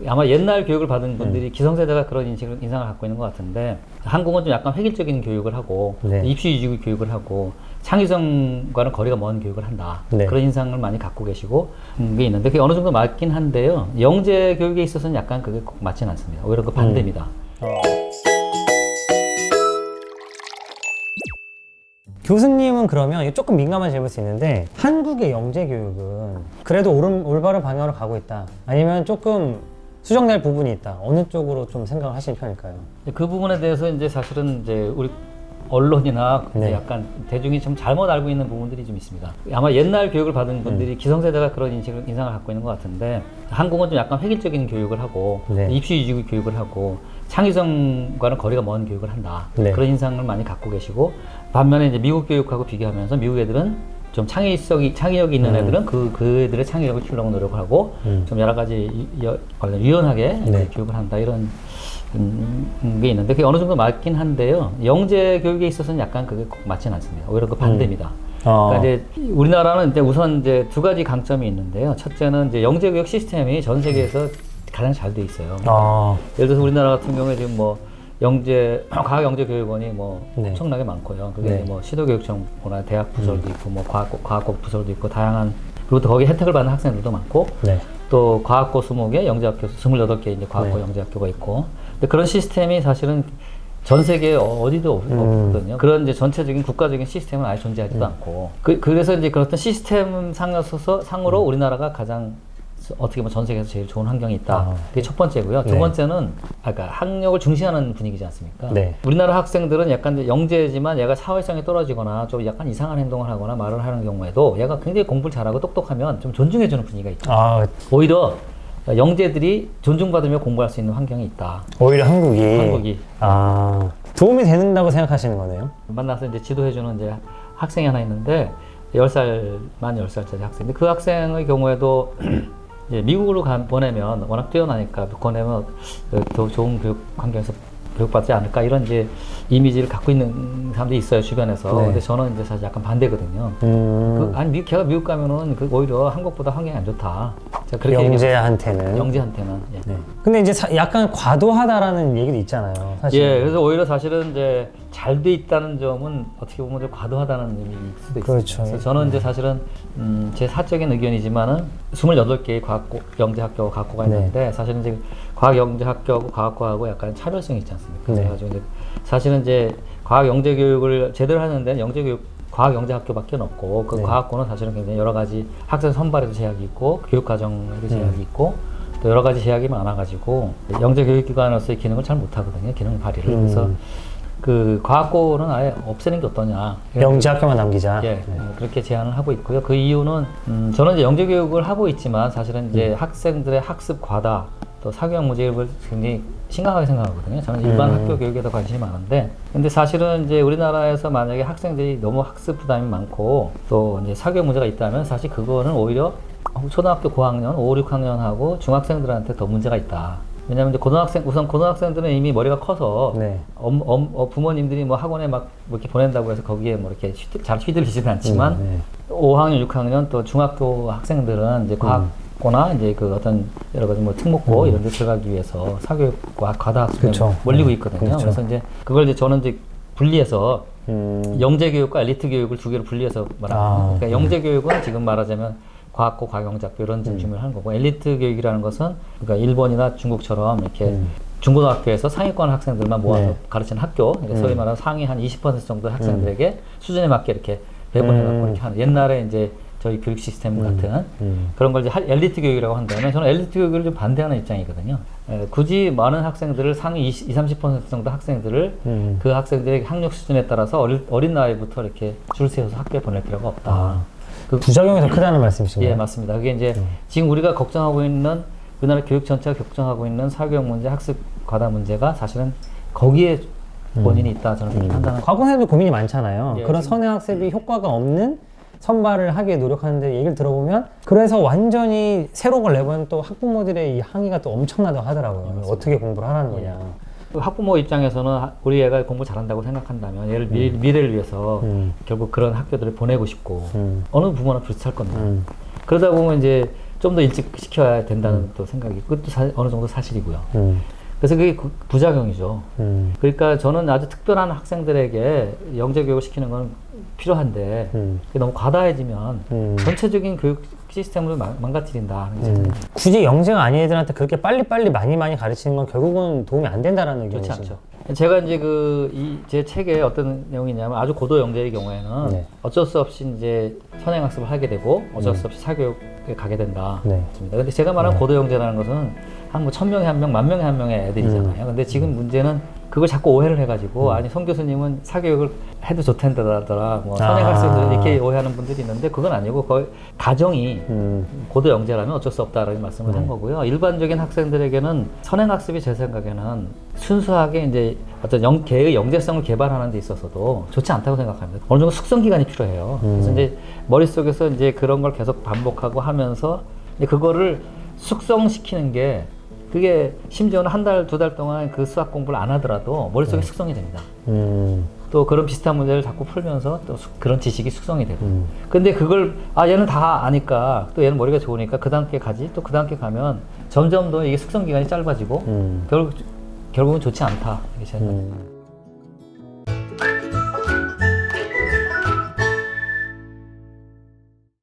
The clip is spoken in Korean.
아마 옛날 교육을 받은 분들이 기성세대가 그런 인상을 갖고 있는 것 같은데, 한국은 좀 약간 획일적인 교육을 하고 네. 입시 위주 교육을 하고 창의성과는 거리가 먼 교육을 한다. 네. 그런 인상을 많이 갖고 계시고 게 있는데, 그게 어느 정도 맞긴 한데요. 영재 교육에 있어서는 약간 그게 꼭 맞지는 않습니다. 오히려 그 반대입니다. 교수님은 그러면 이게 조금 민감한 질문일 수 있는데, 한국의 영재 교육은 그래도 올바른 방향으로 가고 있다, 아니면 조금 수정될 부분이 있다, 어느 쪽으로 좀 생각을 하시는 편일까요? 그 부분에 대해서 이제 사실은 이제 우리 언론이나 네. 약간 대중이 좀 잘못 알고 있는 부분들이 좀 있습니다. 아마 옛날 교육을 받은 분들이 기성세대가 그런 인상을 갖고 있는 것 같은데, 한국은 좀 약간 획일적인 교육을 하고 네. 입시 위주 교육을 하고 창의성과는 거리가 먼 교육을 한다. 네. 그런 인상을 많이 갖고 계시고, 반면에 이제 미국 교육하고 비교하면서 미국 애들은 좀 창의력이 있는 애들은 그 애들의 창의력을 키우려고 노력을 하고 좀 여러 가지 유연하게 네. 교육을 한다, 이런 게 있는데, 그게 어느 정도 맞긴 한데요. 영재 교육에 있어서는 약간 그게 꼭 맞지는 않습니다. 오히려 그 반대입니다. 그러니까 이제 우리나라는 이제 우선 이제 두 가지 강점이 있는데요. 첫째는 이제 영재 교육 시스템이 전 세계에서 가장 잘 돼 있어요. 예를 들어서 우리나라 같은 경우에 지금 뭐 과학영재교육원이 뭐 네. 엄청나게 많고요. 그게 네. 뭐 시도교육청이나 대학 부설도 있고, 뭐 과학고 부설도 있고, 다양한, 그리고 또 거기 혜택을 받는 학생들도 많고, 네. 또 과학고 20개, 영재학교 28개 이제 과학고 네. 영재학교가 있고, 근데 그런 시스템이 사실은 전 세계에 어디도 없거든요. 그런 이제 전체적인 국가적인 시스템은 아예 존재하지도 않고, 그래서 이제 그런 시스템 상으로 우리나라가 가장 어떻게 보면 전 세계에서 제일 좋은 환경이 있다. 그게 첫 번째고요. 두 네. 번째는 아까 학력을 중시하는 분위기지 않습니까? 네. 우리나라 학생들은 약간 영재지만 얘가 사회성이 떨어지거나 좀 약간 이상한 행동을 하거나 말을 하는 경우에도 얘가 굉장히 공부를 잘하고 똑똑하면 좀 존중해주는 분위기가 있죠. 오히려 영재들이 존중받으며 공부할 수 있는 환경이 있다. 오히려 한국이 도움이 된다고 생각하시는 거네요. 만나서 이제 지도해주는 이제 학생이 하나 있는데, 만 10살짜리 학생인데, 그 학생의 경우에도 이제 미국으로 보내면 워낙 뛰어나니까 보내면 더 좋은 교육 환경에서 교육받지 않을까, 이런 이제 이미지를 갖고 있는 사람들이 있어요, 주변에서. 네. 근데 저는 이제 사실 약간 반대거든요. 걔가 미국 가면은 오히려 한국보다 환경이 안 좋다. 제가 그렇게 영재한테는. 예. 네. 근데 이제 약간 과도하다라는 얘기도 있잖아요, 사실. 예, 그래서 오히려 사실은 이제 잘 돼 있다는 점은 어떻게 보면 좀 과도하다는 의미일 수도 있습니다. 그렇죠. 그래서 저는 이제 사실은 제 사적인 의견이지만은 28개의 영재학교 과학고가 있는데, 사실은 이제 과학영재학교하고 과학고하고 약간 차별성이 있지 않습니까? 네. 그래가지고 이제 사실은 이제 과학영재교육을 제대로 하는 데는 과학영재학교밖에 없고, 그 네. 과학고는 사실은 굉장히 여러 가지 학생 선발에도 제약이 있고, 교육과정에도 제약이 있고, 또 여러 가지 제약이 많아가지고 영재교육기관으로서의 기능을 잘 못하거든요. 기능 발휘를. 그래서 그 과학고는 아예 없애는 게 어떠냐. 영재학교만 남기자. 예, 그렇게 제안을 하고 있고요. 그 이유는 저는 이제 영재교육을 하고 있지만 사실은 이제 학생들의 학습 과다, 또 사교육 문제를 굉장히 심각하게 생각하거든요. 저는 일반 학교 교육에 더 관심이 많은데, 근데 사실은 이제 우리나라에서 만약에 학생들이 너무 학습 부담이 많고 또 이제 사교육 문제가 있다면, 사실 그거는 오히려 초등학교 고학년, 5, 6학년하고 중학생들한테 더 문제가 있다. 왜냐하면 이제 고등학생들은 이미 머리가 커서 네. 부모님들이 뭐 학원에 막 이렇게 보낸다고 해서 거기에 뭐 이렇게 잘 휘둘리지는 않지만 5학년, 6학년 또 중학교 학생들은 이제 과학고나 이제 그 어떤 여러 가지 뭐 특목고 이런 데 들어가기 위해서 사교육과 과다학습에 몰리고 있거든요. 그래서 이제 그걸 이제 저는 이제 분리해서 영재교육과 엘리트 교육을 두 개로 분리해서 말합니다. 그러니까 영재교육은 지금 말하자면 과학고, 과학영재학교 이런 중심을 하는 거고, 엘리트 교육이라는 것은 그러니까 일본이나 중국처럼 이렇게 중고등학교에서 상위권 학생들만 모아서 가르치는 학교, 그러니까 소위 말하는 상위 한 20% 정도 학생들에게 수준에 맞게 이렇게 배분해갖고 이렇게 하는, 옛날에 이제 저희 교육 시스템 같은 그런 걸 이제 엘리트 교육이라고 한다면, 저는 엘리트 교육을 좀 반대하는 입장이거든요. 굳이 많은 학생들을 상위 20-30% 정도 학생들을 그 학생들의 학력 수준에 따라서 어린 나이부터 이렇게 줄 세워서 학교에 보낼 필요가 없다. 그 부작용이 더 크다는 말씀이신가요? 예, 맞습니다. 그게 이제 지금 우리가 걱정하고 있는, 우리나라 교육 전체가 걱정하고 있는 사교육 문제, 학습 과다 문제가 사실은 거기에 원인이 있다, 저는 그렇게 판단합니다. 과거에도 고민이 많잖아요. 예, 그런 선행학습이 효과가 없는 선발을 하기 위해 노력하는데, 얘기를 들어보면 그래서 완전히 새로운 걸 내보면 또 학부모들의 이 항의가 또 엄청나다고 하더라고요. 어떻게 공부를 하라는 거냐. 학부모 입장에서는 우리 애가 공부 잘한다고 생각한다면 얘를 미래를 위해서 결국 그런 학교들을 보내고 싶고 어느 부모나 비슷할 겁니다. 그러다 보면 이제 좀 더 일찍 시켜야 된다는 또 생각이, 그것도 어느 정도 사실이고요. 음. 그래서 그게 부작용이죠. 음. 그러니까 저는 아주 특별한 학생들에게 영재 교육을 시키는 건 필요한데 그게 너무 과다해지면 전체적인 교육 시스템을 망가뜨린다 하는 게 제 생각입니다. 굳이 영재가 아닌 애들한테 그렇게 빨리빨리 많이 가르치는 건 결국은 도움이 안 된다라는 의견이시죠? 그렇지 않죠. 제가 이제 제 책에 어떤 내용이냐면 아주 고도 영재의 경우에는 네. 어쩔 수 없이 이제 선행학습을 하게 되고 어쩔 수 없이 사교육에 가게 된다. 네. 근데 제가 말한 고도 영재라는 것은 한 뭐 1000명에 1명, 10,000명에 1명의 애들이잖아요. 근데 지금 문제는 그걸 자꾸 오해를 해가지고 아니 송 교수님은 사교육을 해도 좋다더라, 뭐 선행학습을 이렇게 오해하는 분들이 있는데 그건 아니고 거의 가정이 고도 영재라면 어쩔 수 없다라는 말씀을 한 거고요. 일반적인 학생들에게는 선행학습이 제 생각에는 순수하게 이제 어떤 개의 영재성을 개발하는 데 있어서도 좋지 않다고 생각합니다. 어느 정도 숙성 기간이 필요해요. 그래서 이제 머릿속에서 이제 그런 걸 계속 반복하고 하면서 이제 그거를 숙성시키는 게 그게 심지어는 한 달, 2달 동안 그 수학 공부를 안 하더라도 머릿속에 숙성이 됩니다. 또 그런 비슷한 문제를 자꾸 풀면서 또 그런 지식이 숙성이 되고. 근데 그걸, 얘는 다 아니까, 또 얘는 머리가 좋으니까 그 단계 가지, 또 그 단계 가면 점점 더 이게 숙성 기간이 짧아지고, 결국은 좋지 않다. 이게 제 생각입니다.